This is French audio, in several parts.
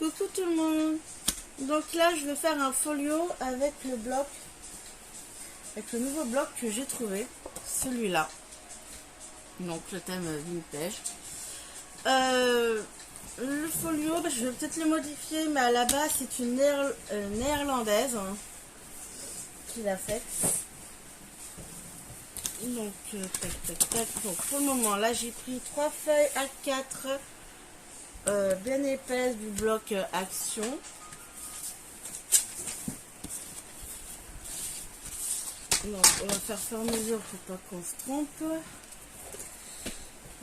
Coucou tout le monde. Donc là je vais faire un folio avec le bloc, avec le nouveau bloc que j'ai trouvé, celui-là. Donc le thème vintage. Le folio, je vais peut-être le modifier, mais à la base c'est une néerlandaise qui l'a fait. Donc tac tac tac. Donc pour le moment là j'ai pris 3 feuilles A4 bien épaisses du bloc Action. Donc on va faire sur mesure pour pas qu'on se trompe.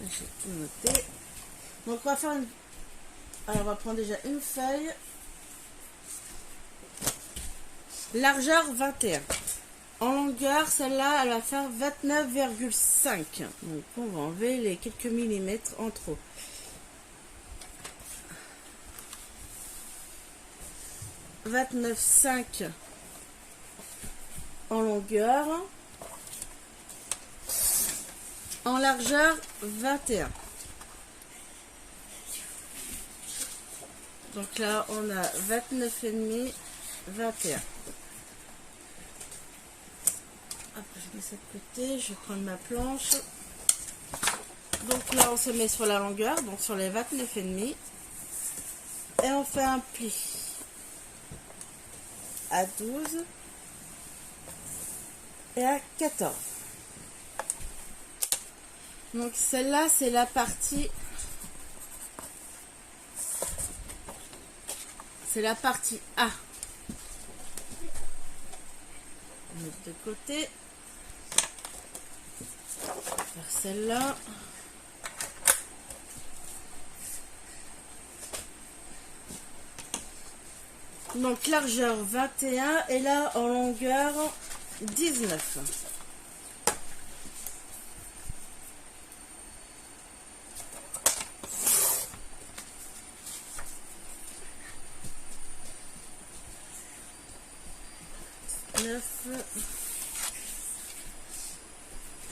J'ai tout noté. Donc on va faire une... Alors on va prendre déjà une feuille. Largeur 21. En longueur, celle-là, elle va faire 29,5. Donc on va enlever les quelques millimètres en trop. « 29,5 en longueur. En largeur, 21. Donc là, on a 29,5, 21. Après, je mets ça de côté. Je vais prendre ma planche. Donc là, on se met sur la longueur, donc sur les 29,5. Et on fait un pli à 12 et à 14. Donc celle-là, c'est la partie... C'est la partie A. On met de côté. On va faire celle-là. Donc largeur 21 et là en longueur 19.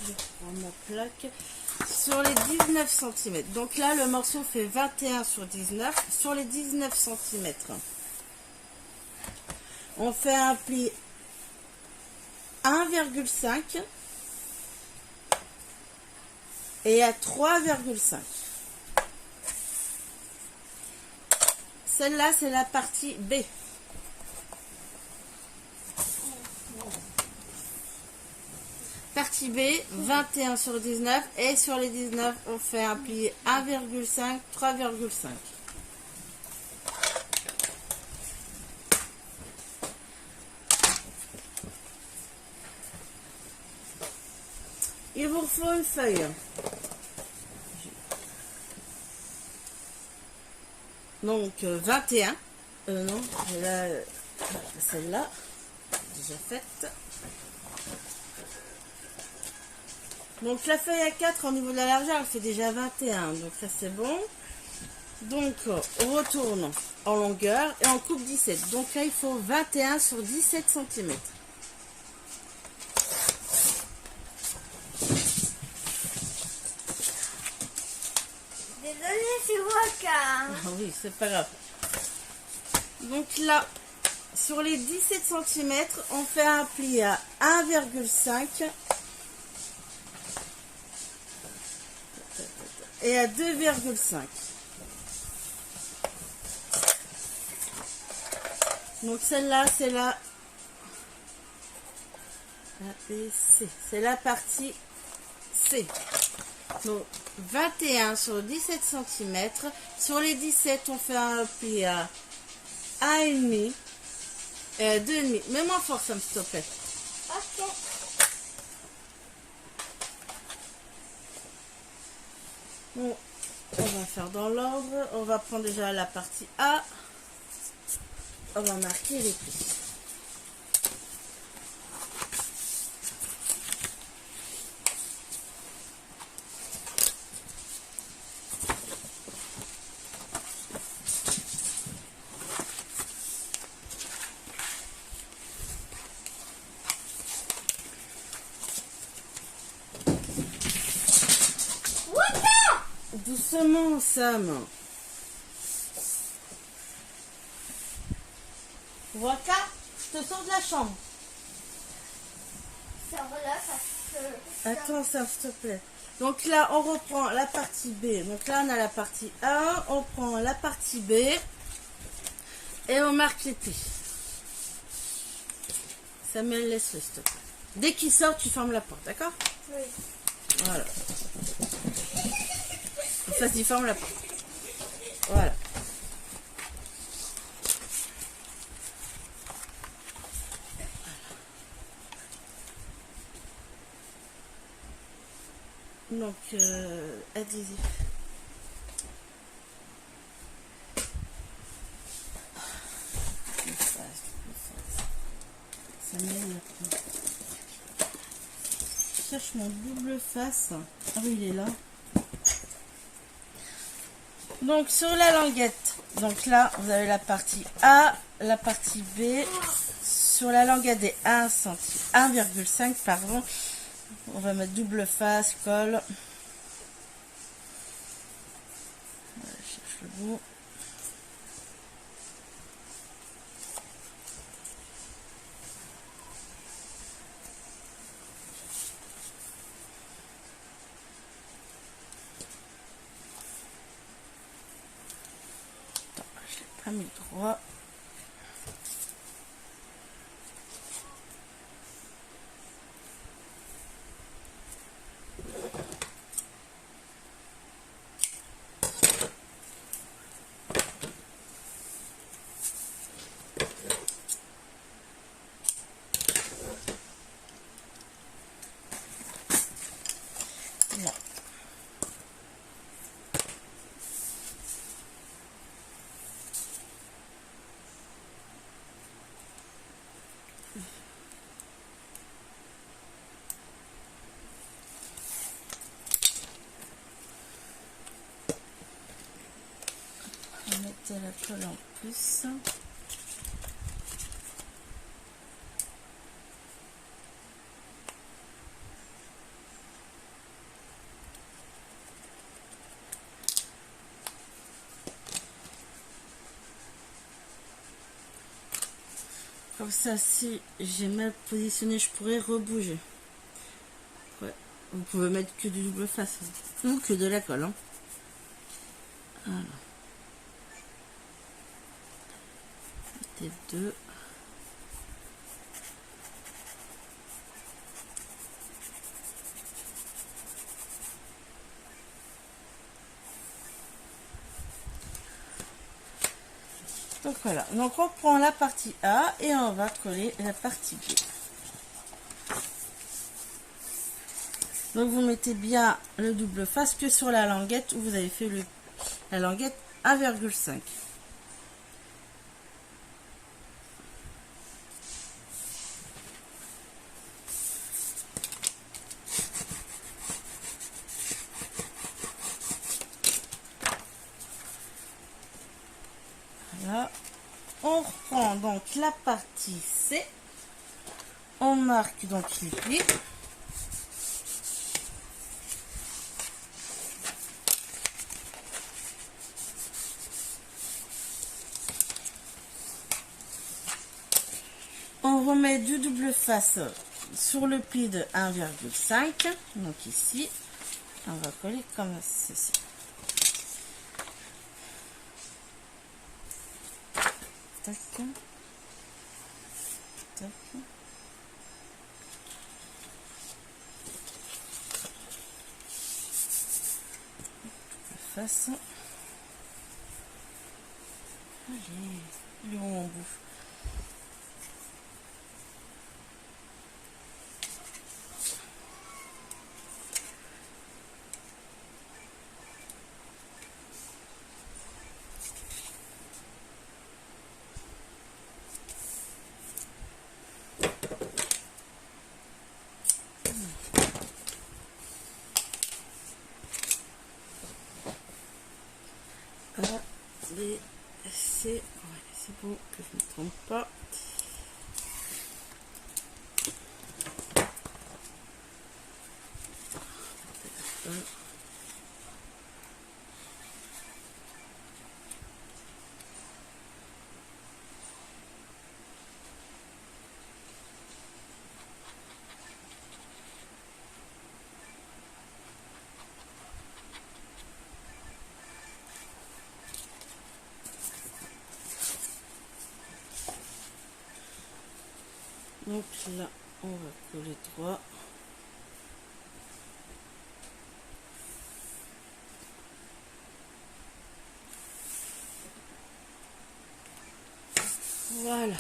Je prends ma plaque sur les 19 cm. Donc là le morceau fait 21 sur 19 sur les 19 cm. On fait un pli 1,5 et à 3,5. Celle-là c'est la partie B. Partie B, 21 sur 19 et sur les 19 on fait un pli 1,5, 3,5. Il vous faut une feuille. Donc 21. Non, j'ai celle-là déjà faite. Donc la feuille A4 au niveau de la largeur elle fait déjà 21, donc ça c'est bon. Donc on retourne en longueur et on coupe 17. Donc là il faut 21 sur 17 cm. Désolée, c'est moi qui Ah oui, c'est pas grave. Donc là, sur les 17 cm, on fait un pli à 1,5 et à 2,5. Donc celle-là, c'est la C. C'est la partie C. Donc 21 sur 17 cm. Sur les 17, on fait un pli à 1,5 et à 2,5. Mets-moi fort, ça s'il te plaît. Ok. Bon, on va faire dans l'ordre. On va prendre déjà la partie A. On va marquer les plis. Doucement, Sam. Waka, je te sors de la chambre. Sors-la parce que... Attends ça, s'il te plaît. Donc là, on reprend la partie B. Donc là, on a la partie A. On prend la partie B. Et on marque les plis. Samuel, laisse-le, s'il te plaît. Dès qu'il sort, tu fermes la porte, d'accord? Oui. Voilà. Vas-y, ferme la porte. Voilà. Donc, allez-y. Je cherche mon double face. Ah oui, il est là. Donc, sur la languette, donc là, vous avez la partie A, la partie B. Sur la languette des 1,5, pardon, on va mettre double face, colle. Je cherche le bout. Je l'ai pas mis droit. Là. On va mettre la colle en plus. Comme ça, si j'ai mal positionné, je pourrais rebouger. Ouais. Vous pouvez mettre que du double face ou que de la colle. Hein. Voilà. Mettez deux. Donc voilà, donc on prend la partie A et on va coller la partie B. Donc vous mettez bien le double face que sur la languette où vous avez fait la languette 1,5. Voilà. On reprend donc la partie C. On marque donc les plis. On remet du double face sur le pli de 1,5. Donc ici, on va coller comme ceci. Tac. Tac. Face. Allez, il est où mon bout? A, B, C. Ouais, c'est bon que je ne me trompe pas. Donc là, on va coller droit. Voilà.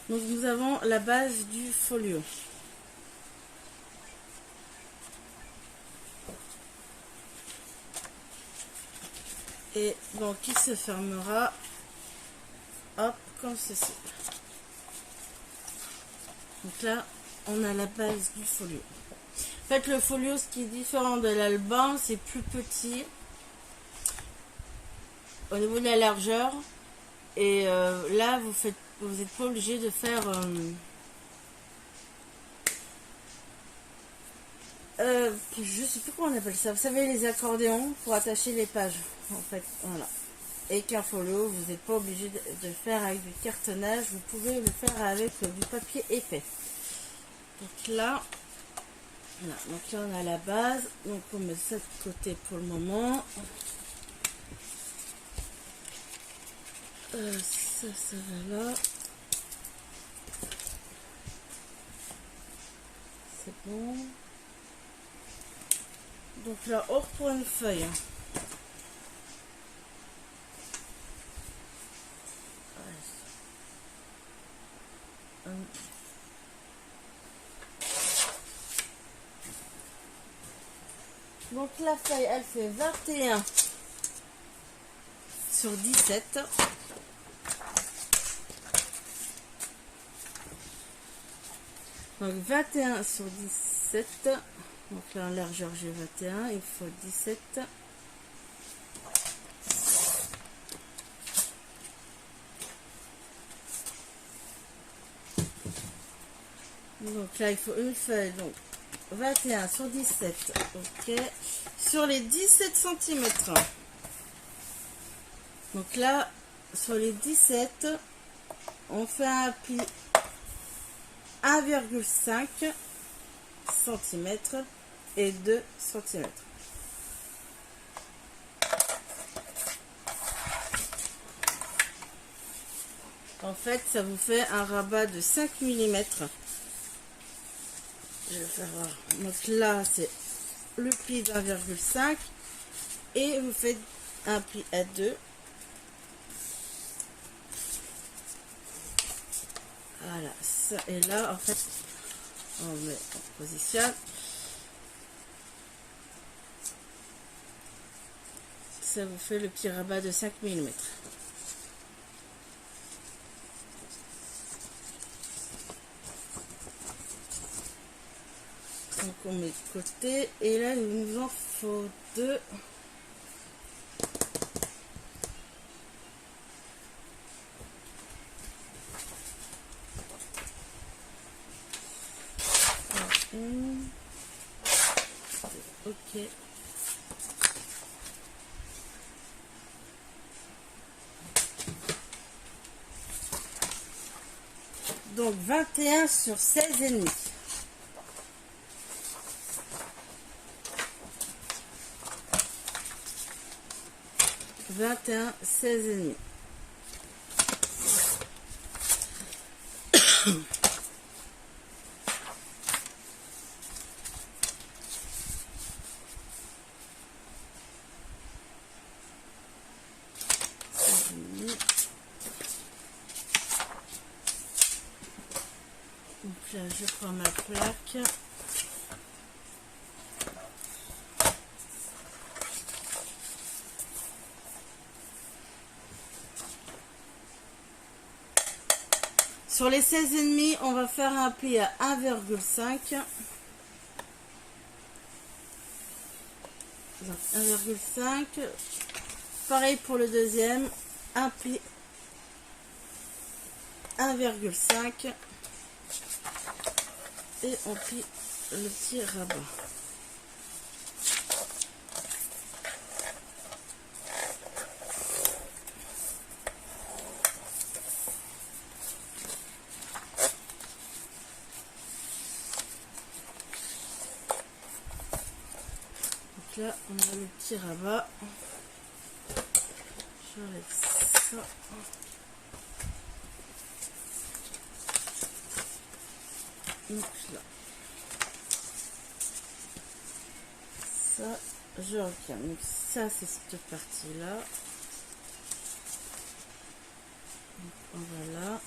Donc nous avons la base du folio. Et donc il se fermera, hop, comme ceci. Donc là, on a la base du folio. En fait, le folio, ce qui est différent de l'Alban, c'est plus petit au niveau de la largeur. Et là, vous n'êtes pas obligé de faire je sais plus comment on appelle ça. Vous savez, les accordéons pour attacher les pages. En fait, voilà. Et qu'un folio, vous n'êtes pas obligé de faire avec du cartonnage. Vous pouvez le faire avec du papier épais. Donc là, voilà. Donc là, on a la base. Donc on met ça de côté pour le moment. Ça va là. C'est bon. Donc là, on reprend une feuille. Donc la feuille, elle fait 21 sur 17. Donc 21 sur 17. Donc là en largeur j'ai 21, il faut 17. Donc là il faut une feuille, donc 21 sur 17, ok, sur les 17 cm. Donc là, sur les 17, on fait un pli 1,5 cm et 2 cm. En fait, ça vous fait un rabat de 5 mm. Je vais faire voir. Donc là, c'est le pli d'1,5 et vous faites un pli à 2. Voilà, ça et là, en fait, on met, on positionne. Ça vous fait le petit rabat de 5 mm. Donc on met de côté et là il nous en faut 2. Ok. Donc 21 sur 16,5. « 16,5. Donc là, je prends ma plaque. Sur les 16,5, on va faire un pli à 1,5. 1,5. Pareil pour le deuxième. Un pli 1,5. Et on plie le petit rabat. là, on a le petit rabat. J'enlève ça. Donc là. Ça, je regarde. Donc ça, c'est cette partie-là. Voilà.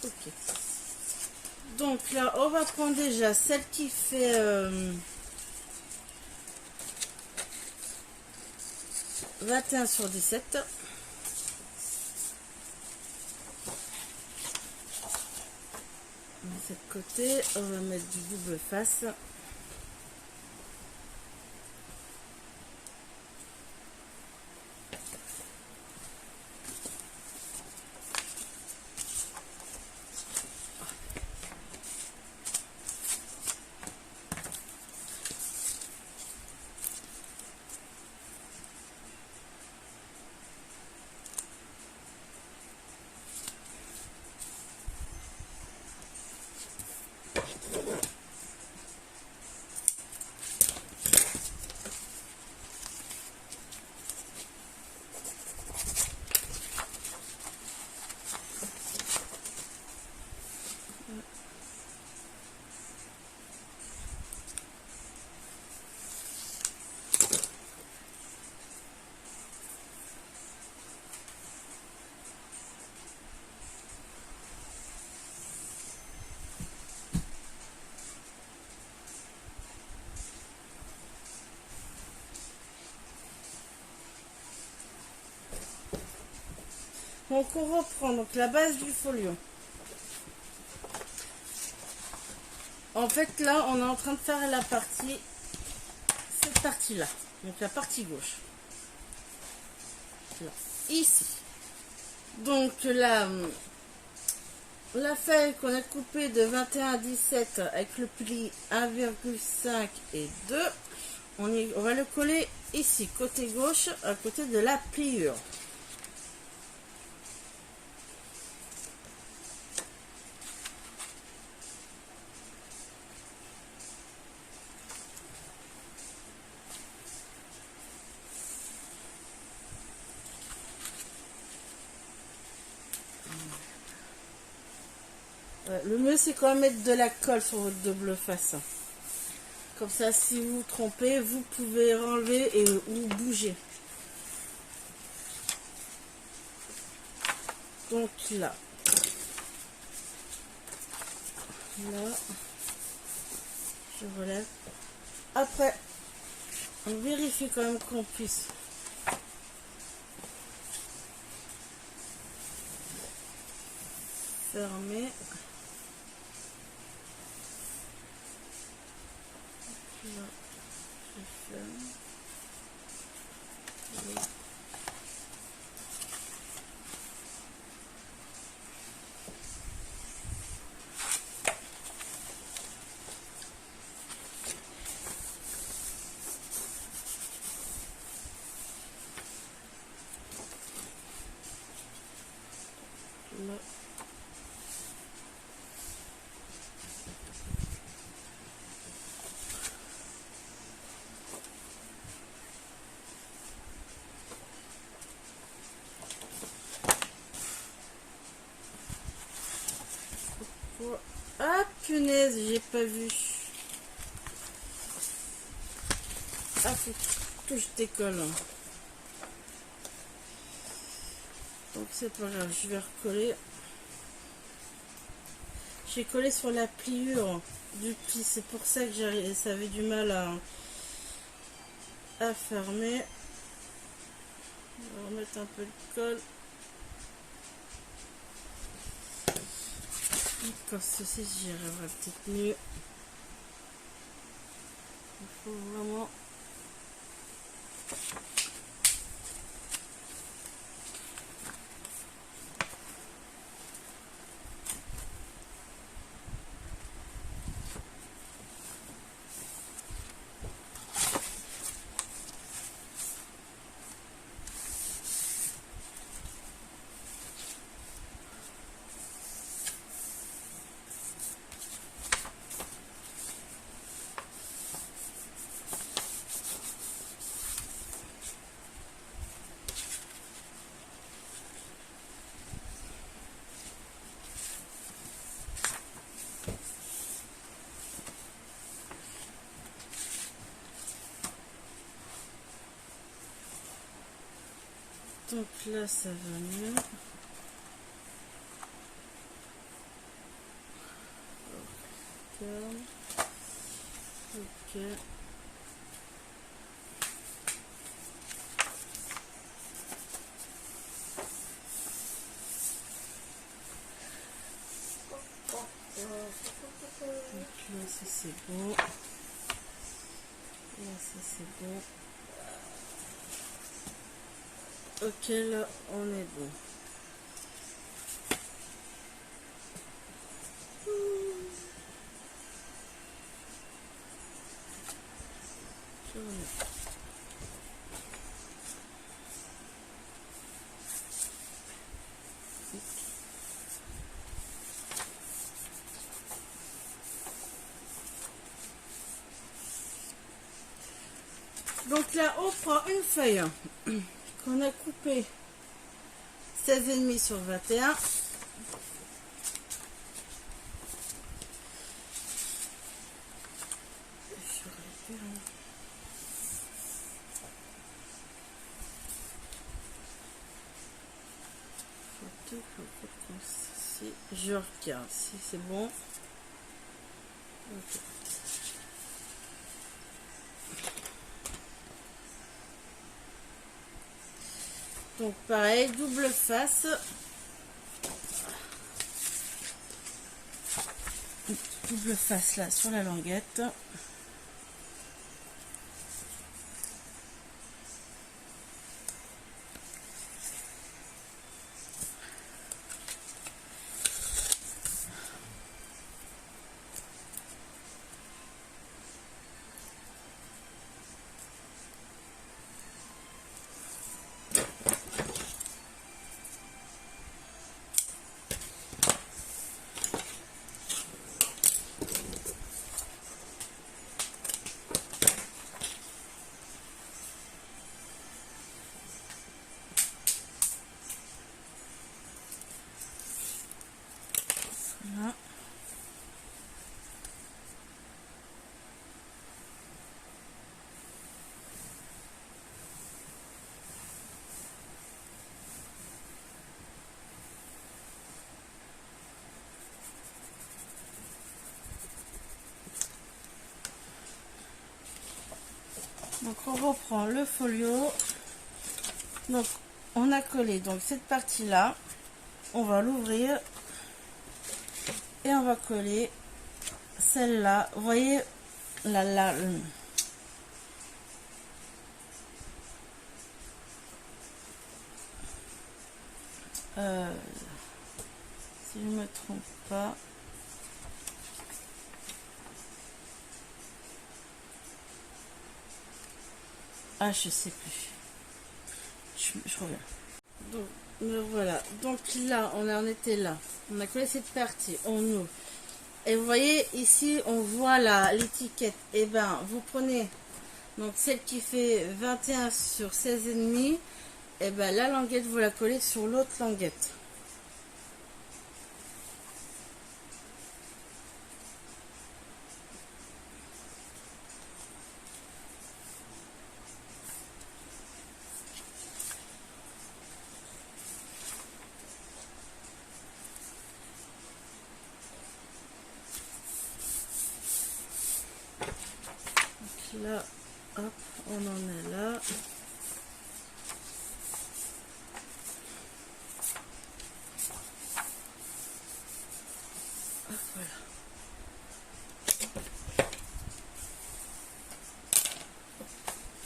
Ok. Donc là, on va prendre déjà celle qui fait 21 sur 17. De ce côté, on va mettre du double face. Donc on reprend donc la base du folio. En fait là on est en train de faire la partie, cette partie là, donc la partie gauche. Là, ici. Donc là, la feuille qu'on a coupée de 21 à 17 avec le pli 1,5 et 2, on va le coller ici, côté gauche, à côté de la pliure. Le mieux c'est quand même mettre de la colle sur votre double face. Comme ça, si vous vous trompez, vous pouvez enlever et ou bouger. Donc là, je relève. Après, on vérifie quand même qu'on puisse fermer. Là, je ferme. Là. Ah punaise, j'ai pas vu. Ah, faut que je décolle. Donc c'est pas grave, je vais recoller. J'ai collé sur la pliure du pli, c'est pour ça que ça avait du mal à fermer. On va remettre un peu de colle. Comme ceci, j'y arriverai peut-être mieux. Il faut vraiment... Donc là, ça va mieux. Ok. Donc là, ça c'est bon. Là, ça c'est bon. Ok, là, on est bon. Donc là, on prend une feuille qu'on a coupée 16,5 sur 21. Je regarde si c'est bon. Okay. Donc pareil, double face. Double face là sur la languette. Voilà. Donc on reprend le folio. Donc on a collé donc cette partie là, on va l'ouvrir et on va coller celle-là. Vous voyez la si je me trompe pas. Ah, je sais plus. Je reviens. Donc, me voilà. Donc là, on en était là. On a collé cette partie. On ouvre. Et vous voyez, ici, on voit l'étiquette. Et ben, vous prenez donc celle qui fait 21 sur 16,5. Et ben, la languette, vous la collez sur l'autre languette. Là, hop, on en est là. Hop, voilà.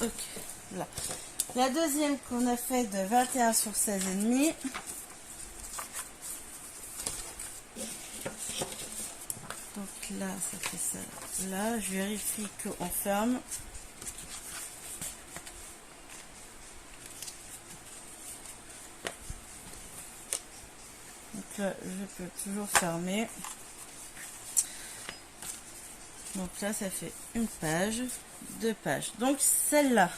Ok, là. La deuxième qu'on a fait de 21 sur 16,5. Donc là, ça fait ça. Là, je vérifie qu'on ferme. Donc là, je peux toujours fermer. Donc là, ça fait une page, 2 pages. Donc celle-là.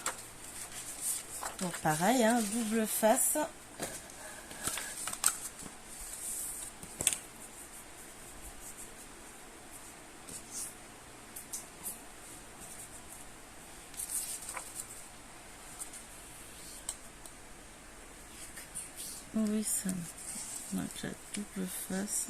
Donc pareil, hein, double face. Oui, ça. Donc la double face.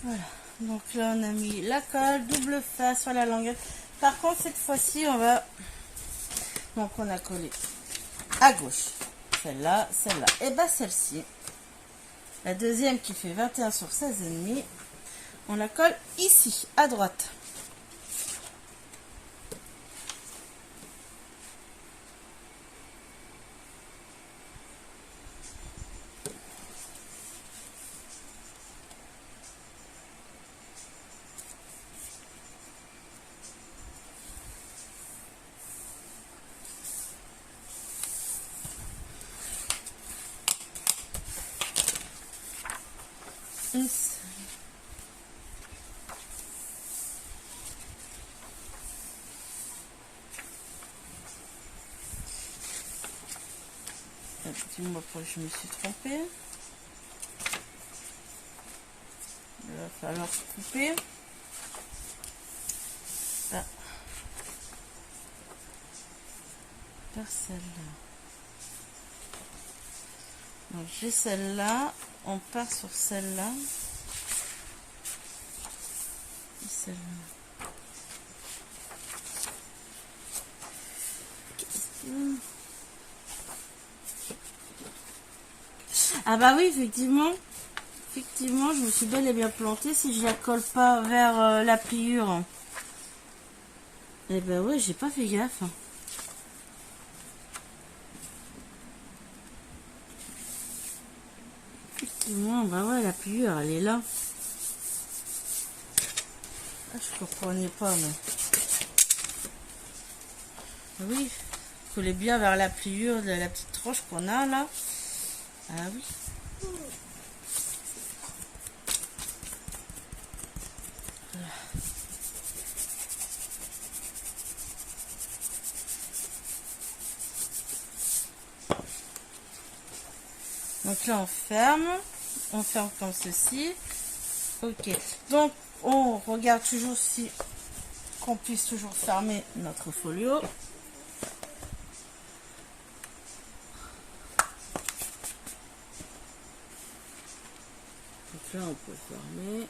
Voilà, donc là on a mis la colle, double face sur la languette. Par contre cette fois-ci on va, donc on a collé à gauche, celle-là, et bien celle-ci, la deuxième qui fait 21 sur 16,5, on la colle ici, à droite. Dis-moi pourquoi je me suis trompée. Il va falloir couper. Ah. Par celle-là. Donc j'ai celle-là. On part sur celle-là. Et celle-là. Ah bah oui, effectivement, je me suis bel et bien plantée si je la colle pas vers la pliure. Eh ben ouais, j'ai pas fait gaffe. Effectivement, bah ouais, la pliure, elle est là. Ah, je comprenais pas, mais... Oui, coller bien vers la pliure de la petite roche qu'on a là. Ah oui. Donc là on ferme comme ceci. Ok, donc on regarde toujours si qu'on puisse toujours fermer notre folio. Donc là on peut fermer.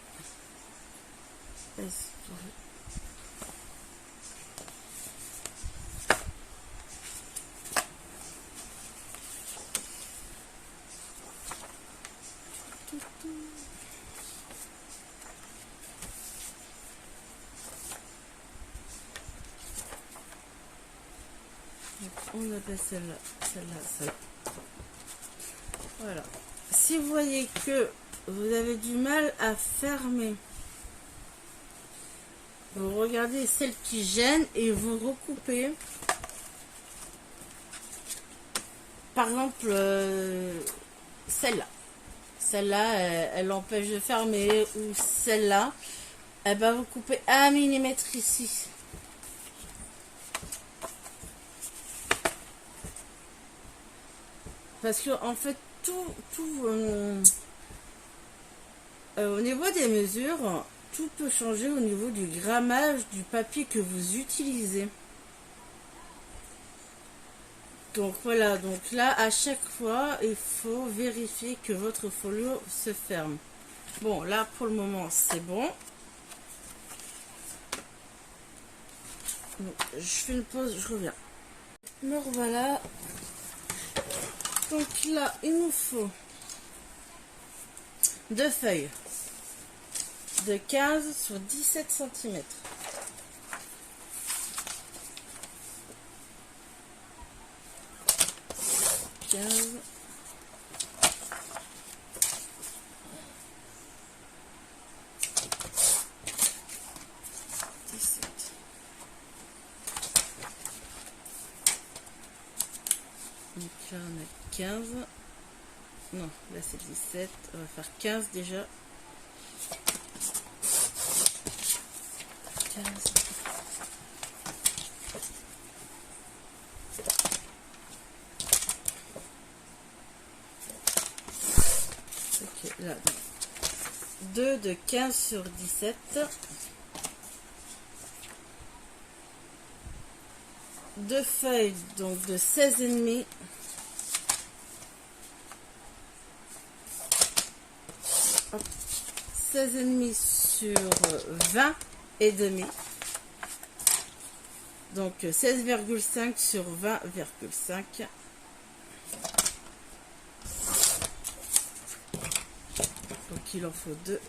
On appelle celle-là, celle-là. Voilà. Si vous voyez que vous avez du mal à fermer, vous regardez celle qui gêne et vous recoupez. Par exemple, celle-là. Celle-là, elle empêche de fermer. Ou celle-là, elle va vous couper 1 mm ici. Parce que en fait, au niveau des mesures, tout peut changer au niveau du grammage du papier que vous utilisez. Donc voilà, donc là à chaque fois il faut vérifier que votre folio se ferme. Bon, là pour le moment c'est bon. Donc, je fais une pause, je reviens. Me revoilà. Donc là il nous faut 2 feuilles de 15 sur 17 cm. là on a 15. Non, là c'est 17. On va faire 15 déjà. 15. Ok, là, 2 de 15 sur 17. 2 feuilles donc de 16,5. Hop, 16,5 sur 20 et demi. Donc 16,5 sur 20,5. Donc il en faut 2.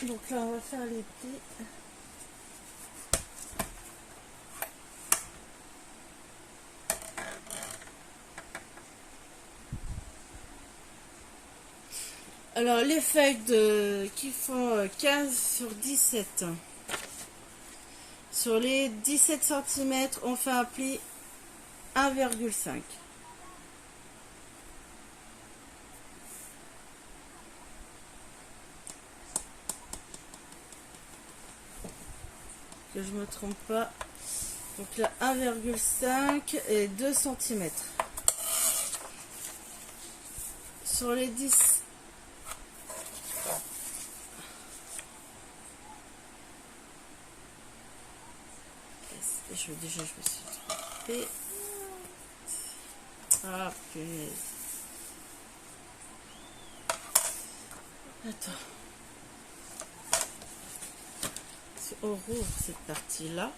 Donc là on va faire les plis. Alors les feuilles qui font 15 sur 17. Sur les 17 cm, on fait un pli 1,5. Que je me trompe pas. Donc là 1,5 et 2 cm. Sur les 10. Je me suis trompée. Ah punaise. Attends. On rouvre cette partie là.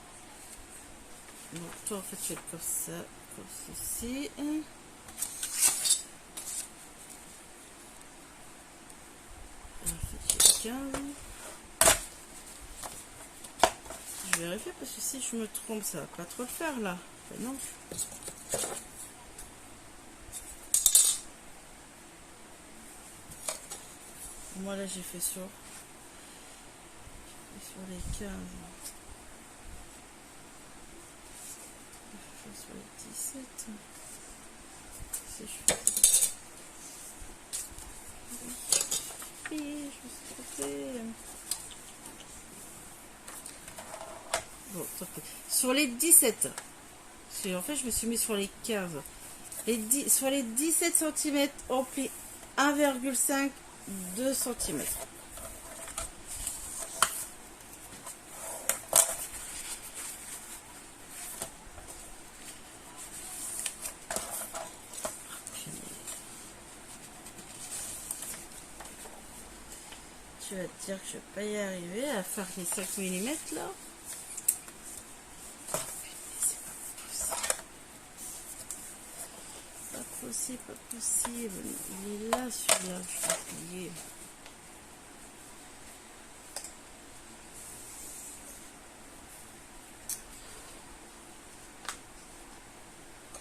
Donc toi en fait tu fais comme ça, comme ceci. En fait j'ai 15. Je vérifie parce que si je me trompe ça va pas trop le faire là. Ben non. Moi là j'ai fait sur les 15. Je fais sur les 17. Si je fais... Je me suis trompée. Bon, tant pis. Sur les 17. En fait je me suis mis sur les 15. Sur les 17 cm, on plie 1,5, 2 cm. Tu vas te dire que je vais pas y arriver à faire les 5 mm là. Pas possible. Il est là celui-là, je vais plier.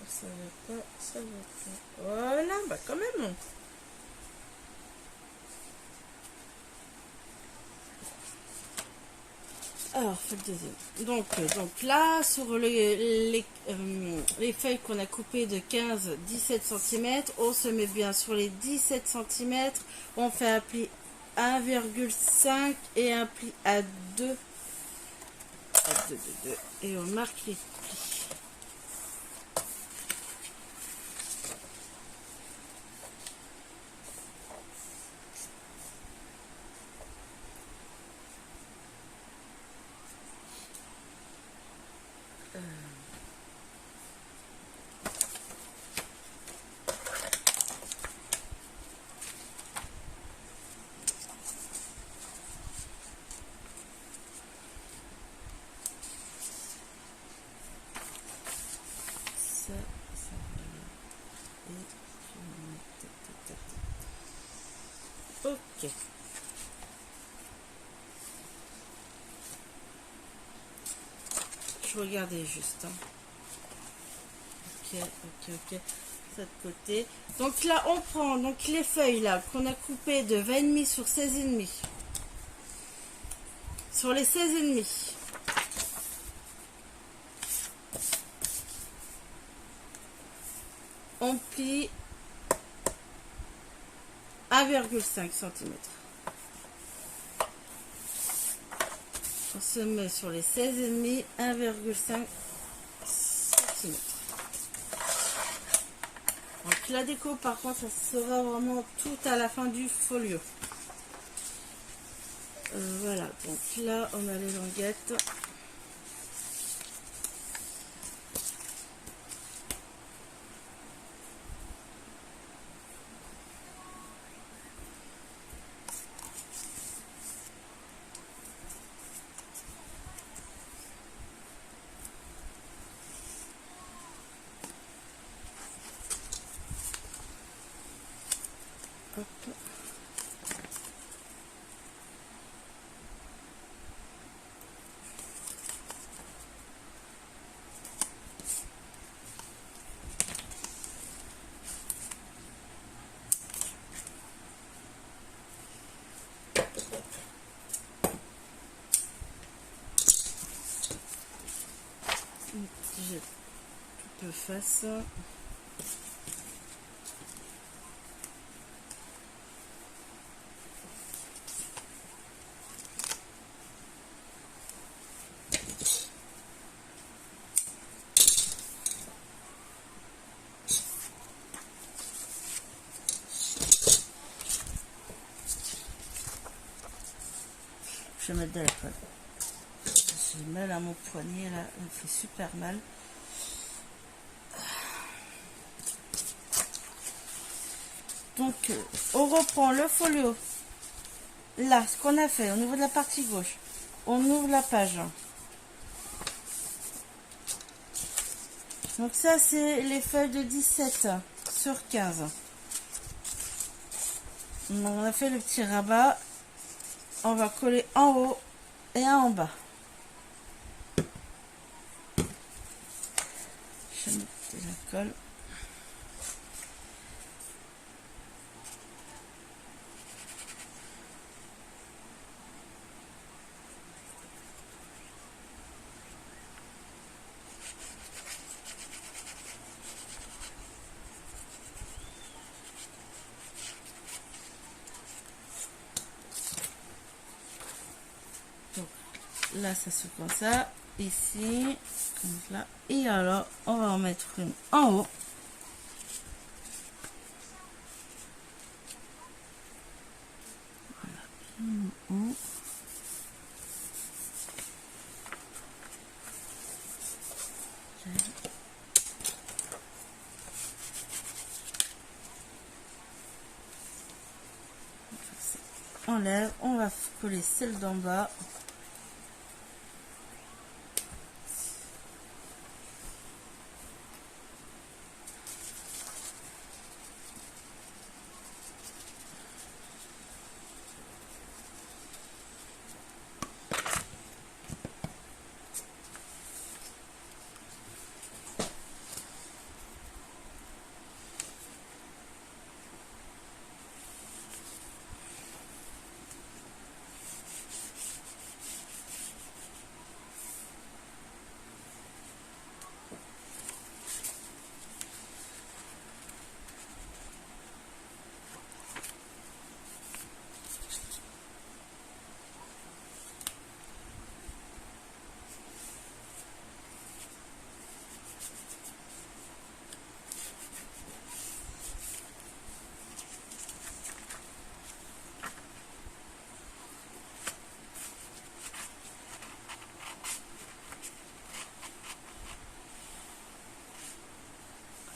Ça va pas, ça va pas. Voilà, bah quand même. Alors, fait le deuxième. Donc là, sur les feuilles qu'on a coupées de 15-17 cm, on se met bien sur les 17 cm. On fait un pli 1,5 et un pli à 2. Et on marque les plis. Je regardais juste. Hein. Ok, ok, ok. De côté. Donc là, on prend donc les feuilles là qu'on a coupées de 20,5 sur 16,5. Sur les 16,5. On plie 1,5 cm. On se met sur les 16,5, 1,5 cm. Donc la déco par contre, ça sera vraiment tout à la fin du folio. Voilà, donc là on a les languettes. Hop. J'ai tout de face. Je vais mettre de la colle. J'ai mal à mon poignet là, il me fait super mal. Donc on reprend le folio. Là, ce qu'on a fait au niveau de la partie gauche, on ouvre la page. Donc ça c'est les feuilles de 17 sur 15. Donc, on a fait le petit rabat. On va coller en haut et en bas. Je vais mettre de la colle. Donc là ça se fait comme ça, ici, comme là, et alors on va en mettre une en haut. Voilà, une en haut. Enlève, on va coller celle d'en bas.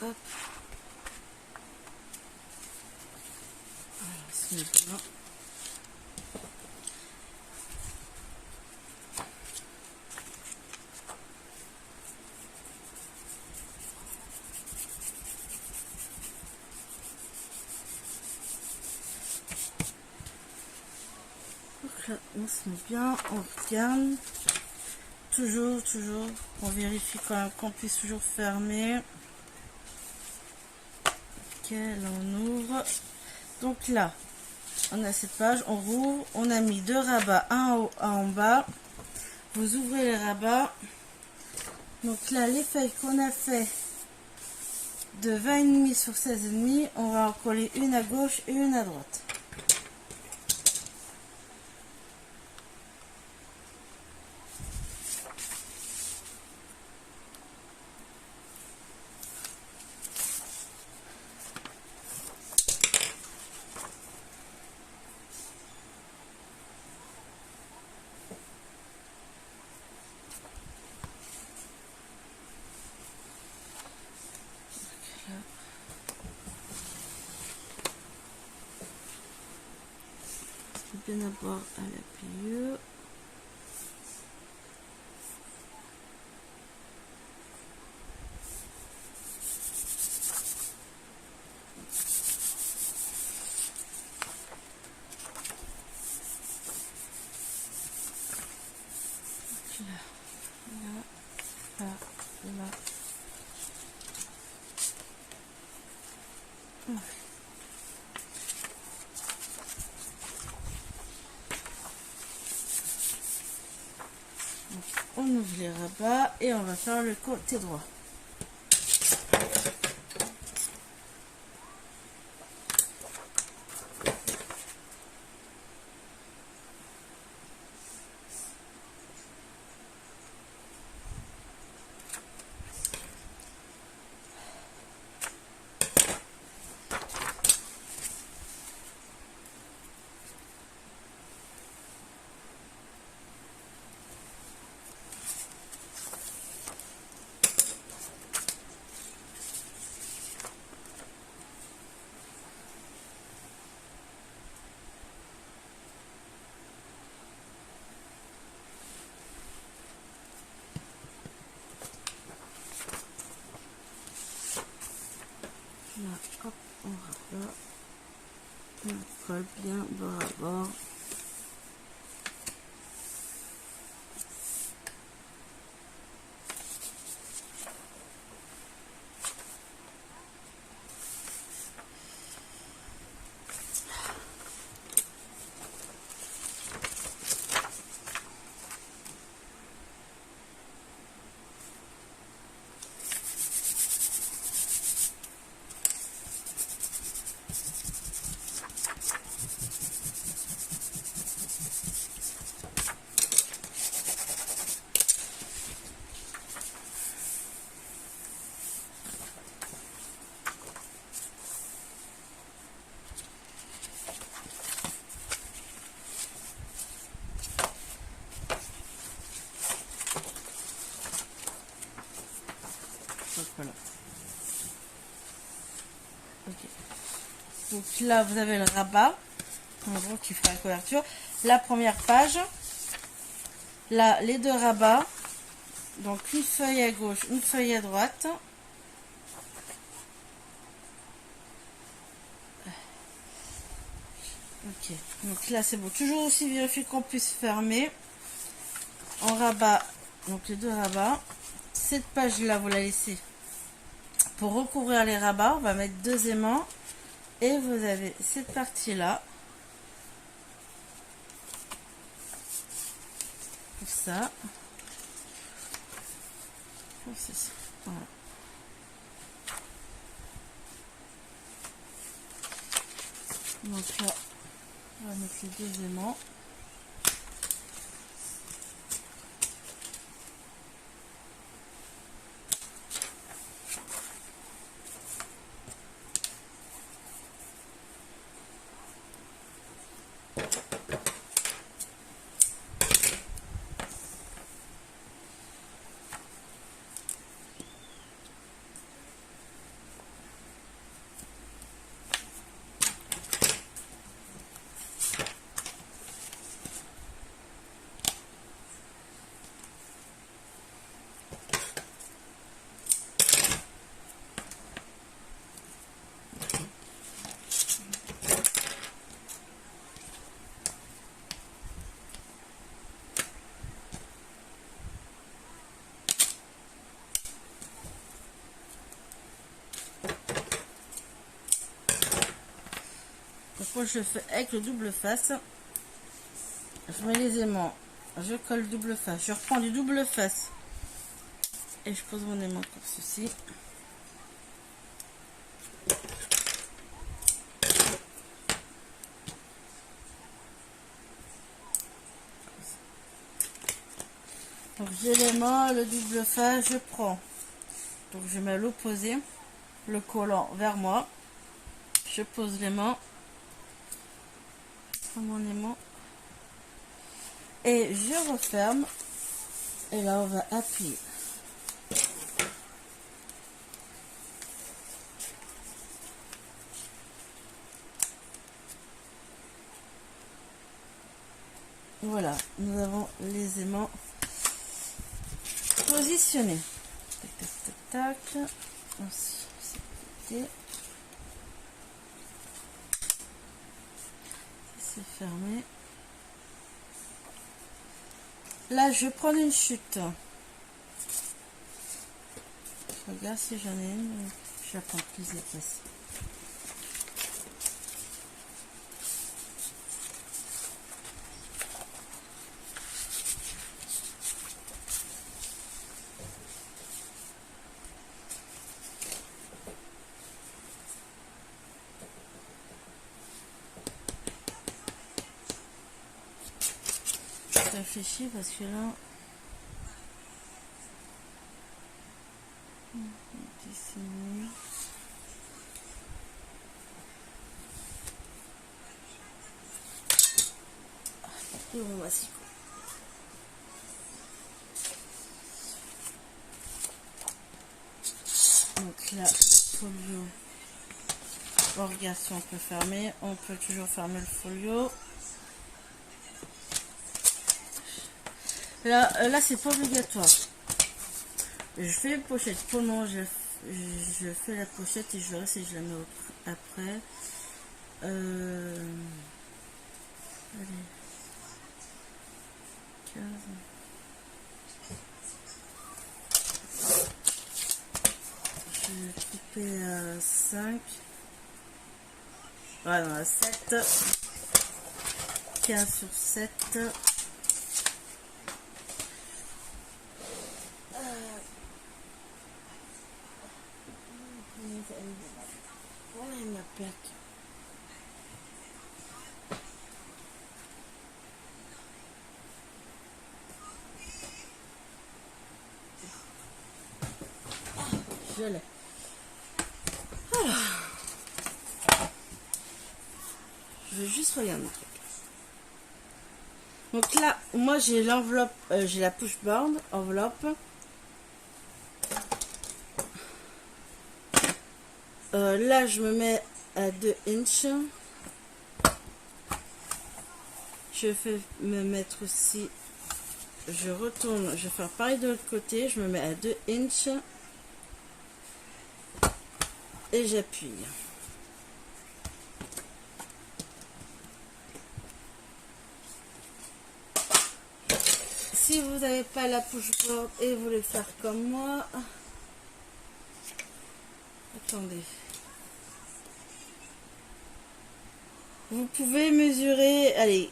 Hop. Voilà, c'est bien. Donc là, on se met bien, on regarde. toujours, on vérifie quand même qu'on puisse toujours fermer. Ok, là on ouvre. Donc là, on a cette page, on rouvre, on a mis 2 rabats, un en haut, un en bas. Vous ouvrez les rabats. Donc là, les feuilles qu'on a fait de 20,5 sur 16,5, on va en coller une à gauche et une à droite. Bien d'abord à l'appuyeux. Là. On ouvre les rabats et on va faire le côté droit. Là, hop, on rabat, on colle bien bord à bord. Donc voilà. Okay. Donc là vous avez le rabat, en gros qui fera la couverture. La première page, là les 2 rabats, donc une feuille à gauche, une feuille à droite. Ok, donc là c'est bon. Toujours aussi vérifier qu'on puisse fermer. On rabat donc les 2 rabats. Cette page là vous la laissez pour recouvrir les rabats. On va mettre 2 aimants et vous avez cette partie là pour ça. Voilà. Donc là on va mettre les 2 aimants. Pourquoi je le fais avec le double face? Je mets les aimants, je colle double face, je reprends du double face et je pose mon aimant comme ceci. Donc j'ai l'aimant, le double face, je prends. Donc je mets l'opposé, le collant vers moi. Je pose l'aimant, je prends mon aimant et je referme. Et là on va appuyer. Voilà, nous avons les aimants positionnés. Tac, tac, tac, tac. Ensuite, c'est fermé. Là, je prends une chute. Je regarde si j'en ai une. Je la prends plus épaisse. Je réfléchis parce que là... Donc là, le folio. Bon, regarde si on peut fermer. On peut toujours fermer le folio. Là c'est pas obligatoire. Je fais une pochette. Pour le moment, je fais la pochette et je verrai si je la mets après. Allez. 15. Je vais couper à 5. Voilà, 7. 15 sur 7. Voilà ma plaque. Je l'ai. Alors, je vais juste regarder un truc. Donc là, moi j'ai l'enveloppe, j'ai la push board, enveloppe. Là, je me mets à 2 inches. Je vais me mettre aussi, je retourne, je vais faire pareil de l'autre côté, je me mets à 2 inches et j'appuie. Si vous n'avez pas la push board et vous voulez faire comme moi, attendez. Vous pouvez mesurer, allez,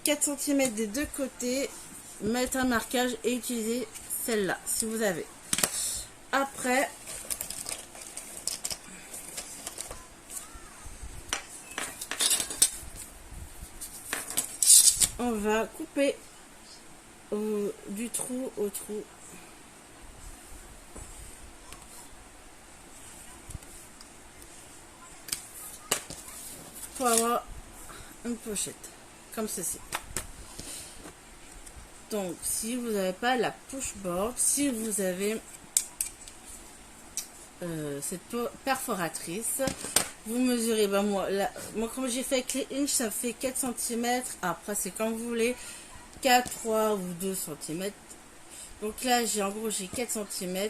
4 cm des deux côtés, mettre un marquage et utiliser celle-là, si vous avez. Après, on va couper du trou au trou. Pour avoir une pochette comme ceci. Donc si vous n'avez pas la push board, si vous avez cette perforatrice, vous mesurez, ben moi comme j'ai fait avec les inches, ça fait 4 cm. Après c'est comme vous voulez, 4, 3 ou 2 cm. Donc là j'ai en gros j'ai 4 cm.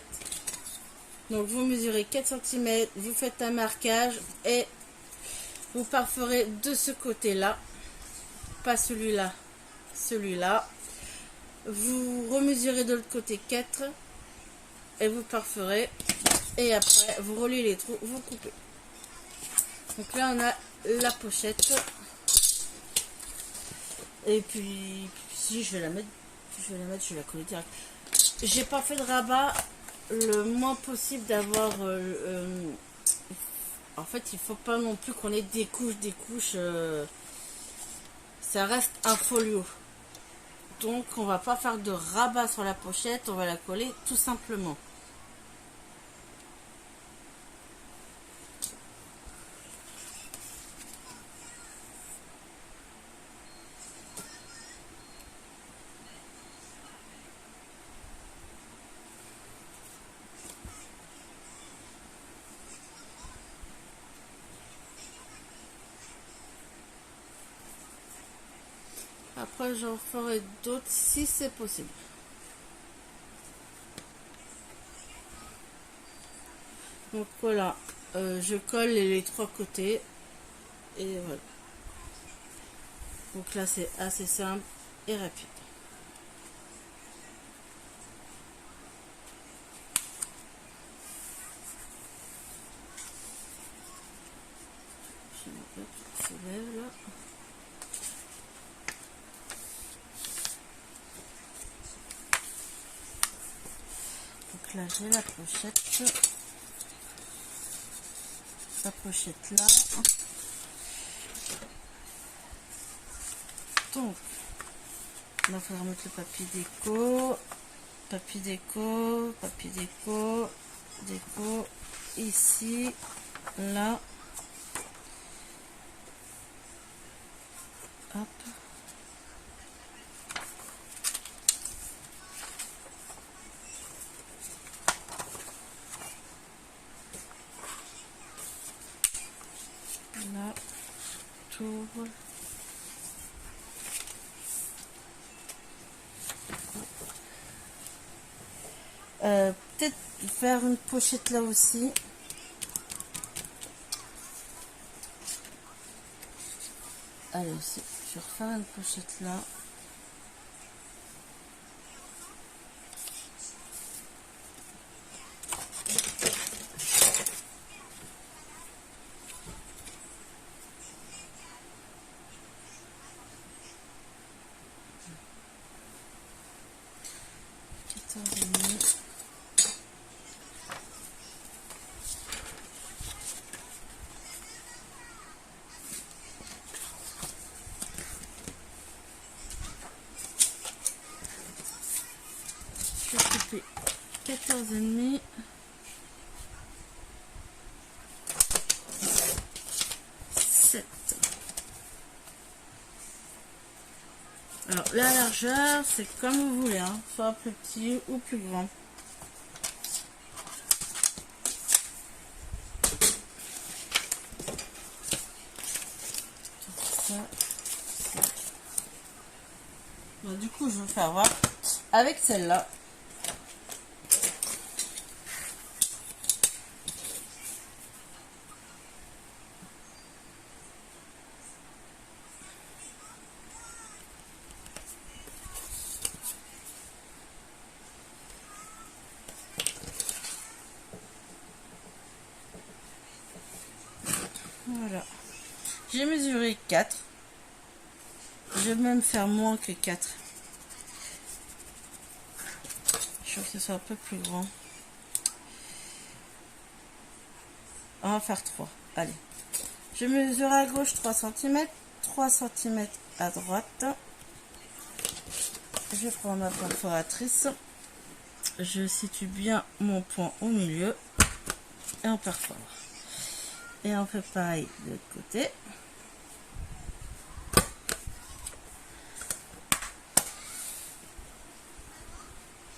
Donc vous mesurez 4 cm, vous faites un marquage et vous perforez de ce côté-là, pas celui-là, celui-là. Vous remesurez de l'autre côté 4 et vous perforez. Et après, vous reliez les trous, vous coupez. Donc là, on a la pochette. Et puis, si je vais la mettre, je vais la coller direct. J'ai pas fait de rabat, le moins possible d'avoir... en fait, il faut pas non plus qu'on ait des couches. Ça reste un folio. Donc, on va pas faire de rabat sur la pochette, on va la coller tout simplement. Après, j'en ferai d'autres si c'est possible. Donc voilà, je colle les 3 côtés. Et voilà. Donc là, c'est assez simple et rapide. Je vais mettre un peu qui s'élève là. Donc là, j'ai la pochette là. Donc, là, il faudra mettre le papier déco, ici, là. Hop. Là, tour. Peut-être faire une pochette là aussi. Allez aussi, je vais refaire une pochette là. Je vais couper 14,5. Alors la largeur, c'est comme vous voulez, hein, soit plus petit ou plus grand. Ça. Bon, du coup, je vais faire voir avec celle-là. Voilà. J'ai mesuré 4. Je vais même faire moins que 4. Je veux que ce soit un peu plus grand. On va faire 3. Allez. Je mesure à gauche 3 cm. 3 cm à droite. Je prends ma perforatrice. Je situe bien mon point au milieu. Et on perfore. Et on fait pareil de l'autre côté.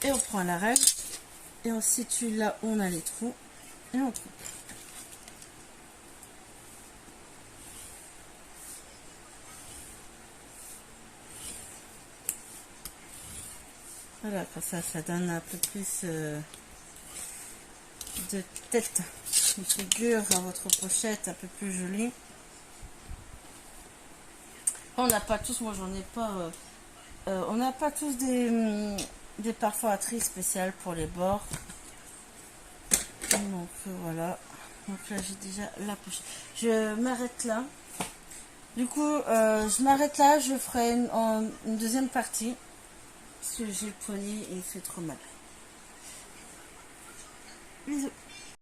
Et on prend la règle. Et on situe là où on a les trous. Et on coupe. Voilà, comme ça, ça donne un peu plus de tête, une figure à votre pochette un peu plus jolie. On n'a pas tous, moi j'en ai pas, on n'a pas tous des perforatrices spéciales pour les bords. Donc voilà, donc là j'ai déjà la pochette. Je m'arrête là. Du coup, je m'arrête là, je ferai une deuxième partie. Parce que j'ai le poignet et il fait trop mal. Bisous.